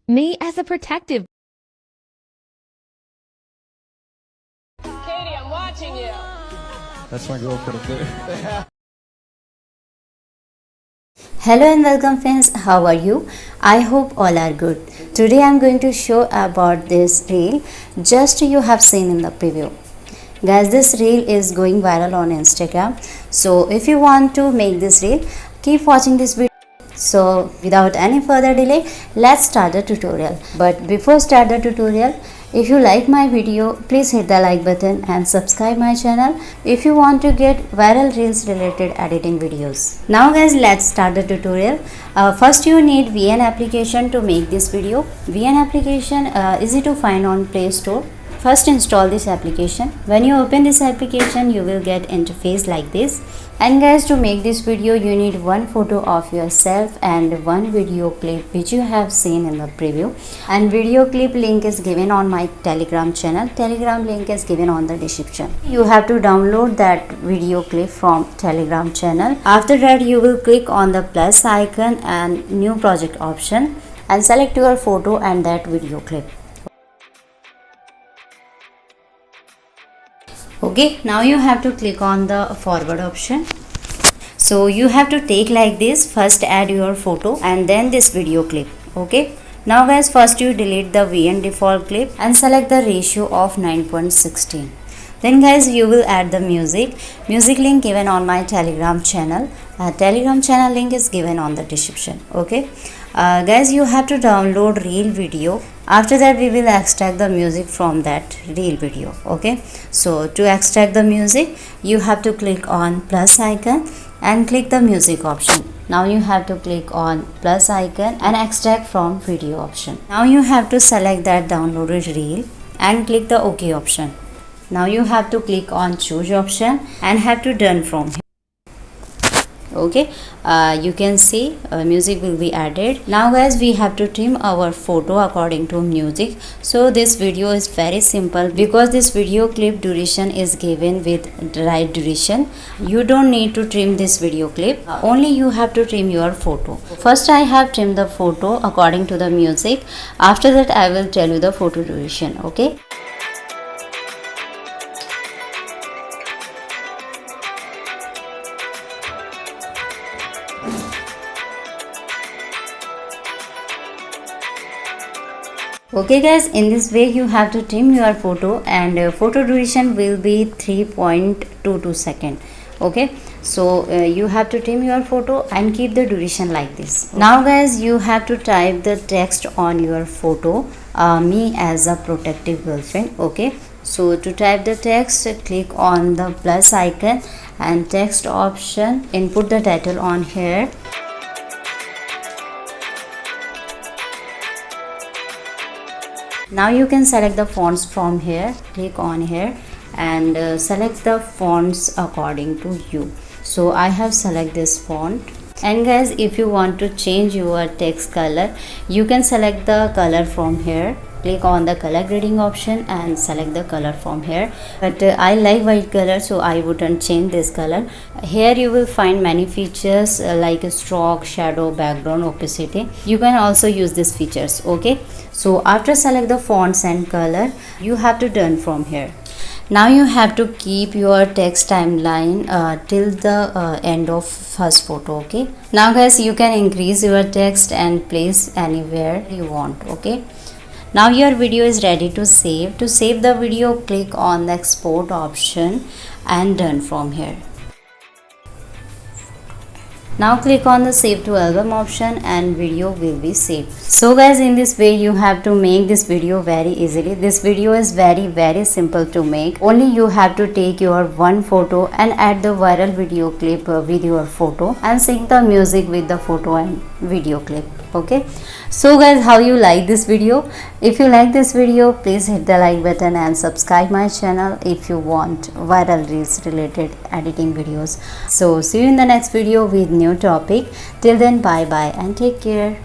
me as a protective. Katie, I'm watching you. That's my girlfriend up there. Hello and welcome friends, how are you? I hope all are good. Today I am going to show about this reel just you have seen in the preview. Guys, this reel is going viral on Instagram. So if you want to make this reel, keep watching this video. So without any further delay, let's start the tutorial. But before start the tutorial, if you like my video, please hit the like button and subscribe my channel if you want to get viral reels related editing videos. Now guys, let's start the tutorial. First you need VN application to make this video. VN application easy to find on Play Store. First install this application. When you open this application, you will get interface like this. And guys, to make this video you need one photo of yourself and one video clip which you have seen in the preview, and video clip link is given on my Telegram channel. Telegram link is given on the description. You have to download that video clip from Telegram channel. After that you will click on the plus icon and new project option and select your photo and that video clip. Okay, now you have to click on the forward option. So you have to take like this, first add your photo and then this video clip. Okay, now guys, first you delete the VN default clip and select the ratio of 9:16. Then guys, you will add the music link given on my Telegram channel. Telegram channel link is given on the description. Okay, guys, you have to download reel video. After that we will extract the music from that reel video. Okay, so to extract the music you have to click on plus icon and click the music option. Now you have to click on plus icon and extract from video option. Now you have to select that downloaded reel and click the OK option. Now you have to click on choose option and have to done from here. Okay, you can see music will be added. Now guys, we have to trim our photo according to music. So this video is very simple because this video clip duration is given with right duration. You don't need to trim this video clip, only you have to trim your photo. First I have trimmed the photo according to the music. After that I will tell you the photo duration. Okay, okay guys, in this way you have to trim your photo and photo duration will be 3.22 second. Okay, so you have to trim your photo and keep the duration like this. Now guys, you have to type the text on your photo, me as a protective girlfriend. Okay, so to type the text, click on the plus icon and text option, input the title on here. Now you can select the fonts from here. Click on here and select the fonts according to you. So I have select this font. And guys, if you want to change your text color, you can select the color from here. Click on the color grading option and select the color from here. But I like white color, so I wouldn't change this color. Here you will find many features like a stroke, shadow, background, opacity. You can also use these features. Okay, so after select the fonts and color, you have to done from here. Now you have to keep your text timeline till the end of first photo. Okay, now guys, you can increase your text and place anywhere you want. Okay, now your video is ready to save. To save the video, click on the export option and done from here. Now click on the save to album option and video will be saved. So guys, in this way you have to make this video very easily. This video is very simple to make. Only you have to take your one photo and add the viral video clip with your photo and sync the music with the photo and video clip. Okay, so guys, how you like this video? If you like this video, please hit the like button and subscribe my channel if you want viral reels related editing videos. So see you in the next video with new topic. Till then, bye bye and take care.